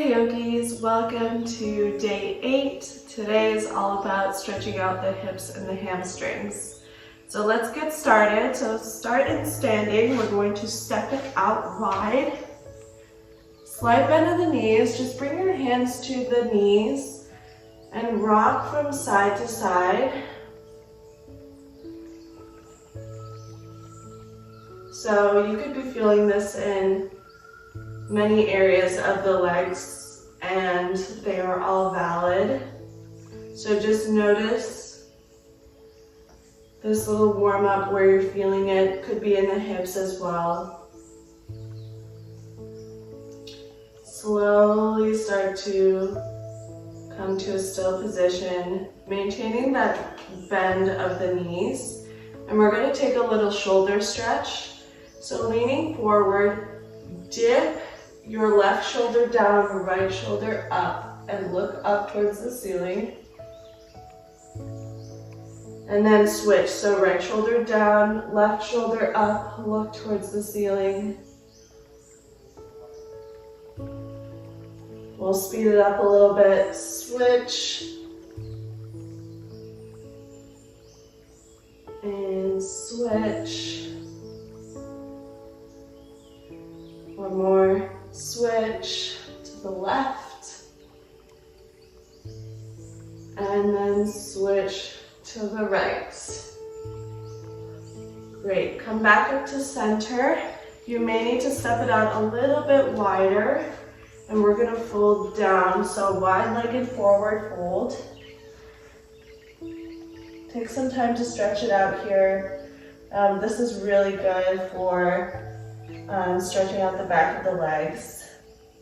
Hey yogis, welcome to day 8. Today is all about stretching out the hips and the hamstrings. So let's get started. So start in standing. We're going to step it out wide. Slight bend of the knees. Just bring your hands to the knees and rock from side to side. So you could be feeling this in many areas of the legs, and they are all valid. So just notice this little warm up where you're feeling it. Could be in the hips as well. Slowly start to come to a still position, maintaining that bend of the knees. And we're going to take a little shoulder stretch. So leaning forward, dip your left shoulder down, your right shoulder up, and look up towards the ceiling. And then switch. So right shoulder down, left shoulder up, look towards the ceiling. We'll speed it up a little bit. Switch. And switch. One more. Switch to the left, and then switch to the right. Great, come back up to center. You may need to step it out a little bit wider, and we're gonna fold down. So wide-legged forward fold. Take some time to stretch it out here. This is really good for stretching out the back of the legs.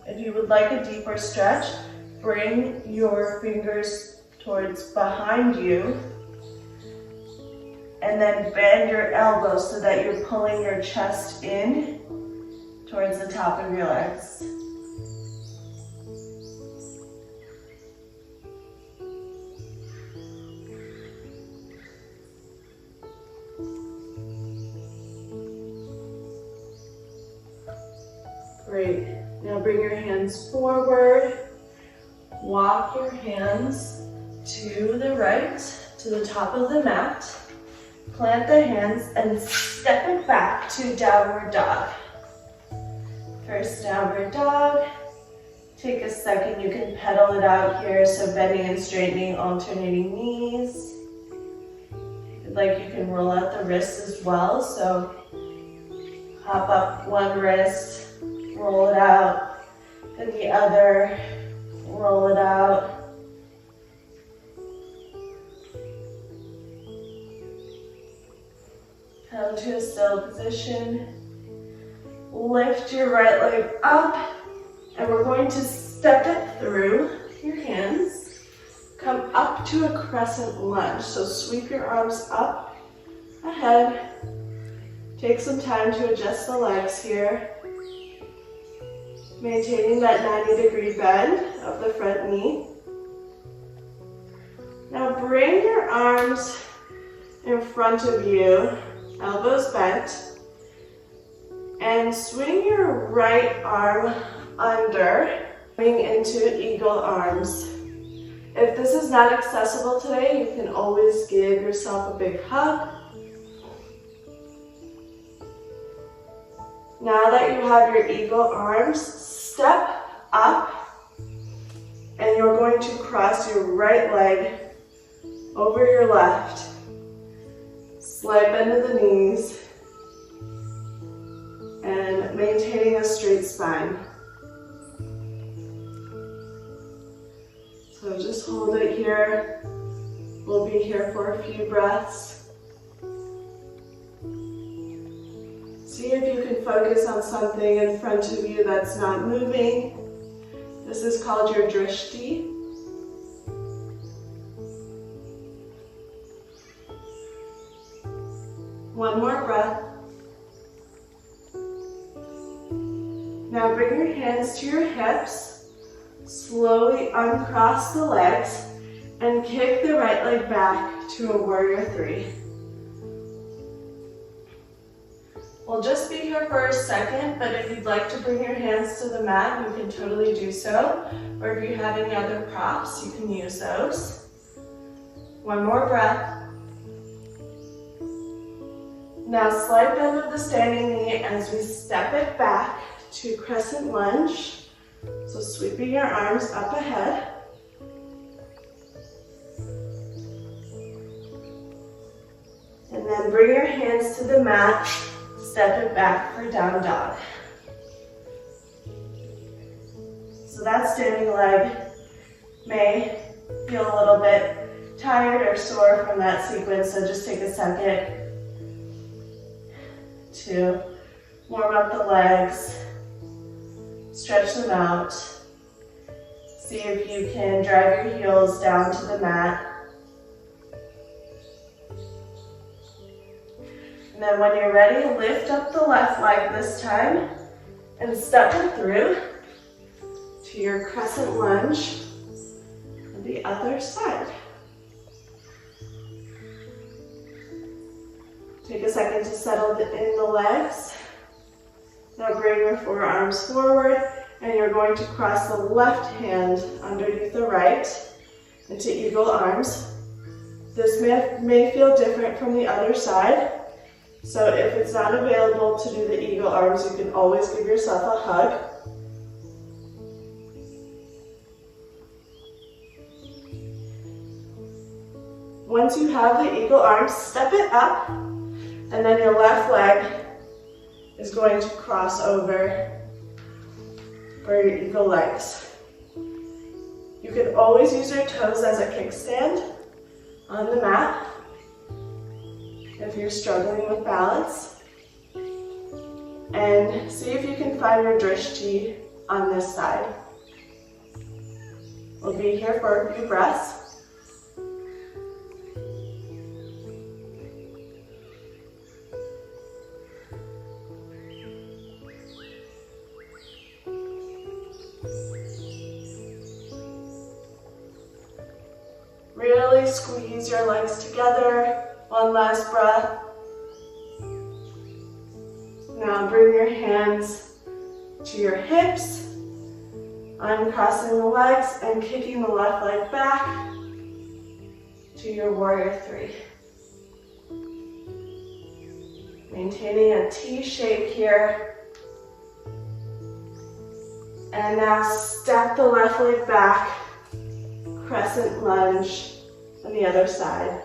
If you would like a deeper stretch, bring your fingers towards behind you and then bend your elbows so that you're pulling your chest in towards the top of your legs. Great. Now bring your hands forward. Walk your hands to the right, to the top of the mat. Plant the hands and step it back to downward dog. First downward dog. Take a second, you can pedal it out here, so bending and straightening, alternating knees. If you'd like, you can roll out the wrists as well, so hop up one wrist, roll it out, then the other, roll it out. Come to a still position. Lift your right leg up, and we're going to step it through your hands. Come up to a crescent lunge, so sweep your arms up, ahead. Take some time to adjust the legs here. Maintaining that 90-degree bend of the front knee. Now bring your arms in front of you, elbows bent, and swing your right arm under, coming into eagle arms. If this is not accessible today, you can always give yourself a big hug. Now that you have your eagle arms, step up, and you're going to cross your right leg over your left. Slight bend of the knees, and maintaining a straight spine. So just hold it here. We'll be here for a few breaths. See if you can focus on something in front of you that's not moving. This is called your drishti. One more breath. Now bring your hands to your hips. Slowly uncross the legs and kick the right leg back to a warrior 3. We'll just be here for a second, but if you'd like to bring your hands to the mat, you can totally do so. Or if you have any other props, you can use those. One more breath. Now slight bend of the standing knee as we step it back to crescent lunge. So sweeping your arms up ahead. And then bring your hands to the mat, step it back for down dog. So that standing leg may feel a little bit tired or sore from that sequence, so just take a second to warm up the legs, stretch them out. See if you can drive your heels down to the mat. And then when you're ready, lift up the left leg this time and step it through to your crescent lunge on the other side. Take a second to settle in the legs. Now bring your forearms forward and you're going to cross the left hand underneath the right into eagle arms. This may feel different from the other side. So if it's not available to do the eagle arms, you can always give yourself a hug. Once you have the eagle arms, step it up, and then your left leg is going to cross over for your eagle legs. You can always use your toes as a kickstand on the mat if you're struggling with balance. And see if you can find your drishti on this side. We'll be here for a few breaths. Really squeeze your legs together. One last breath. Now bring your hands to your hips, uncrossing the legs and kicking the left leg back to your warrior three. Maintaining a T shape here. And now step the left leg back, crescent lunge on the other side.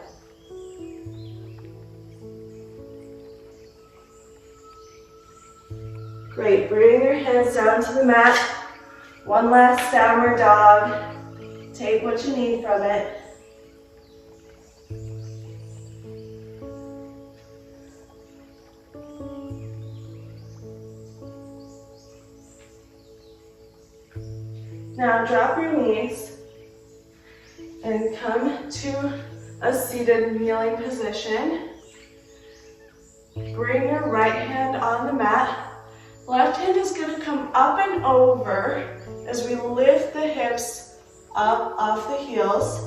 Great, bring your hands down to the mat. One last downward dog. Take what you need from it. Now drop your knees and come to a seated kneeling position. Bring your right hand on the mat. Left hand is going to come up and over as we lift the hips up off the heels,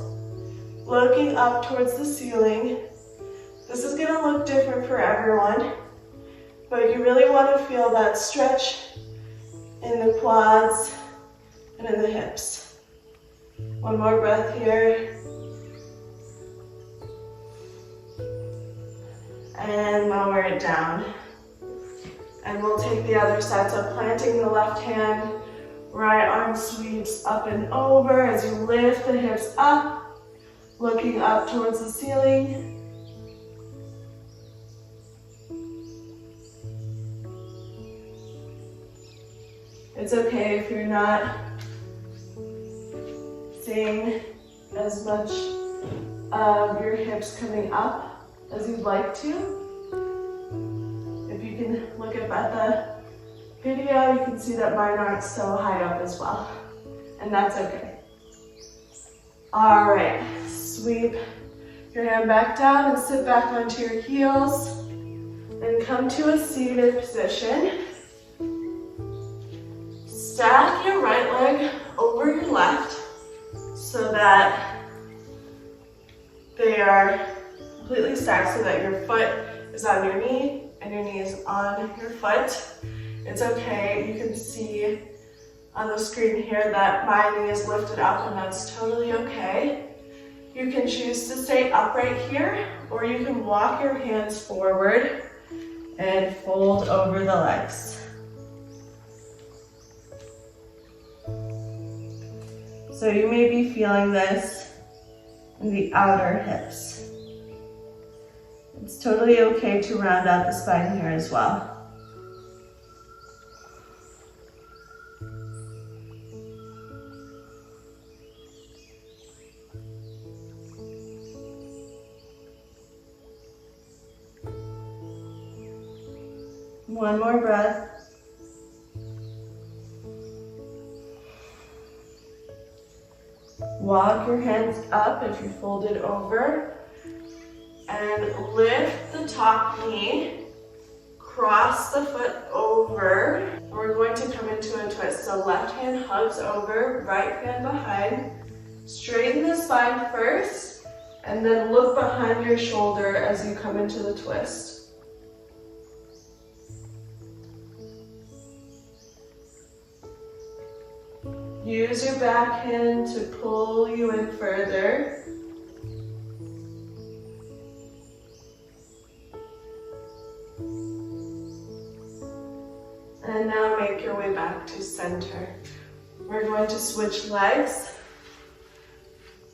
looking up towards the ceiling. This is going to look different for everyone, but you really want to feel that stretch in the quads and in the hips. One more breath here. And lower it down. And we'll take the other side. So planting the left hand, right arm sweeps up and over as you lift the hips up, looking up towards the ceiling. It's okay if you're not seeing as much of your hips coming up as you'd like to. If you can look up at the video, you can see that mine aren't so high up as well, and that's okay. All right, sweep your hand back down and sit back onto your heels and come to a seated position. Stack your right leg over your left so that they are completely stacked so that your foot is on your knee and your knee is on your foot. It's okay, you can see on the screen here that my knee is lifted up, and that's totally okay. You can choose to stay upright here, or you can walk your hands forward and fold over the legs. So you may be feeling this in the outer hips. It's totally okay to round out the spine here as well. One more breath. Walk your hands up if you fold it over, and lift the top knee, cross the foot over. We're going to come into a twist. So left hand hugs over, right hand behind. Straighten the spine first, and then look behind your shoulder as you come into the twist. Use your back hand to pull you in further. And now make your way back to center. We're going to switch legs.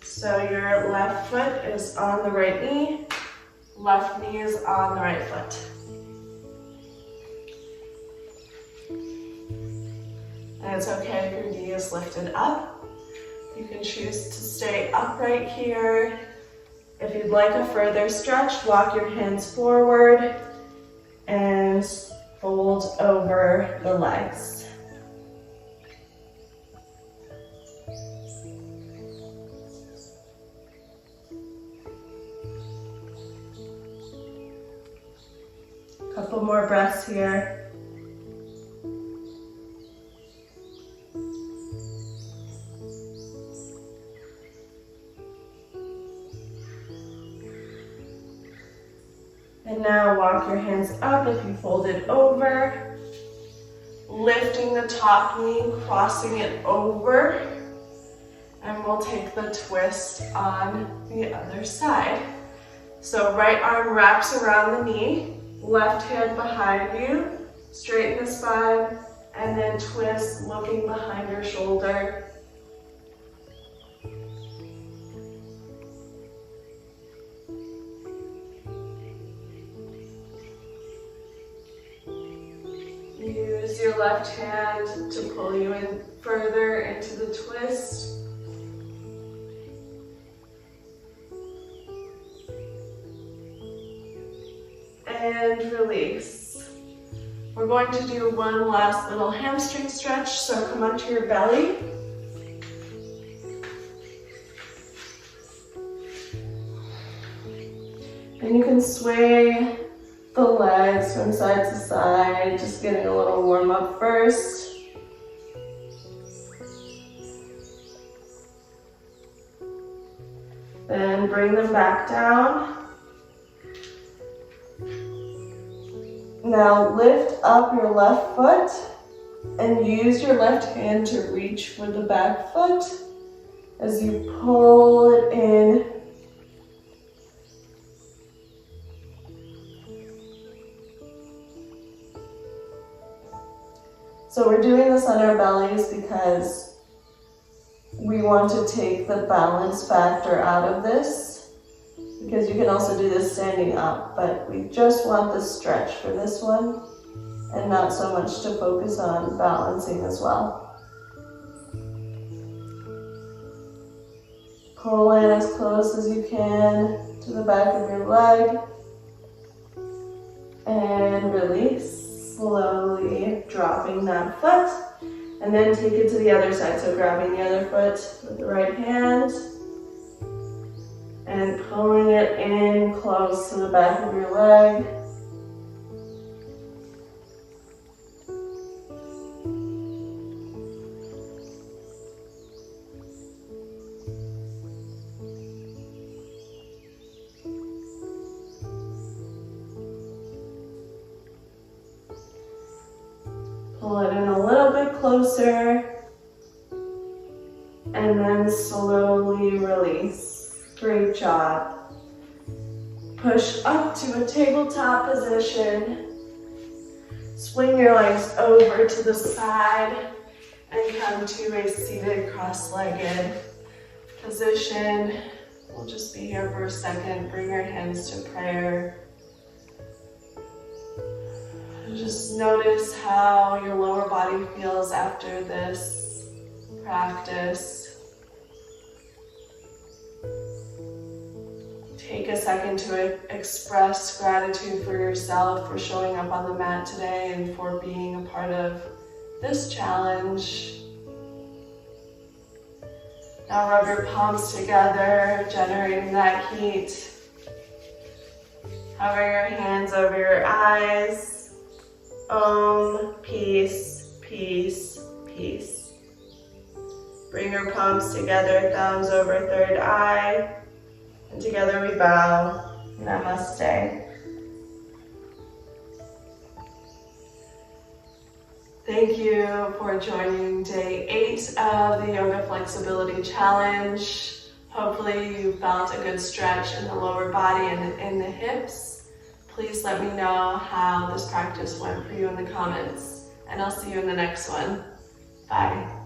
So your left foot is on the right knee, left knee is on the right foot. And it's okay if your knee is lifted up. You can choose to stay upright here. If you'd like a further stretch, walk your hands forward and fold over the legs. Couple more breaths here. And now walk your hands up if you fold it over, lifting the top knee, crossing it over, and we'll take the twist on the other side. So right arm wraps around the knee, left hand behind you, straighten the spine, and then twist looking behind your shoulder. Use your left hand to pull you in further into the twist. And release. We're going to do one last little hamstring stretch, so come onto your belly. And you can sway the legs from side to side, just getting a little warm up first. Then bring them back down. Now lift up your left foot and use your left hand to reach for the back foot as you pull it in. So we're doing this on our bellies because we want to take the balance factor out of this, because you can also do this standing up, but we just want the stretch for this one and not so much to focus on balancing as well. Pull in as close as you can to the back of your leg and release. Slowly dropping that foot, and then take it to the other side. So grabbing the other foot with the right hand and pulling it in close to the back of your leg. closer. And then slowly release. Great job. Push up to a tabletop position. Swing your legs over to the side and come to a seated cross-legged position. We'll just be here for a second. Bring your hands to prayer. And just notice how your lower body feels after this practice. Take a second to express gratitude for yourself for showing up on the mat today and for being a part of this challenge. Now rub your palms together, generating that heat. Hover your hands over your eyes. Om, peace, peace, peace. Bring your palms together, thumbs over third eye. And together we bow. Namaste. Thank you for joining day 8 of the Yoga Flexibility Challenge. Hopefully you felt a good stretch in the lower body and in the hips. Please let me know how this practice went for you in the comments, and I'll see you in the next one. Bye.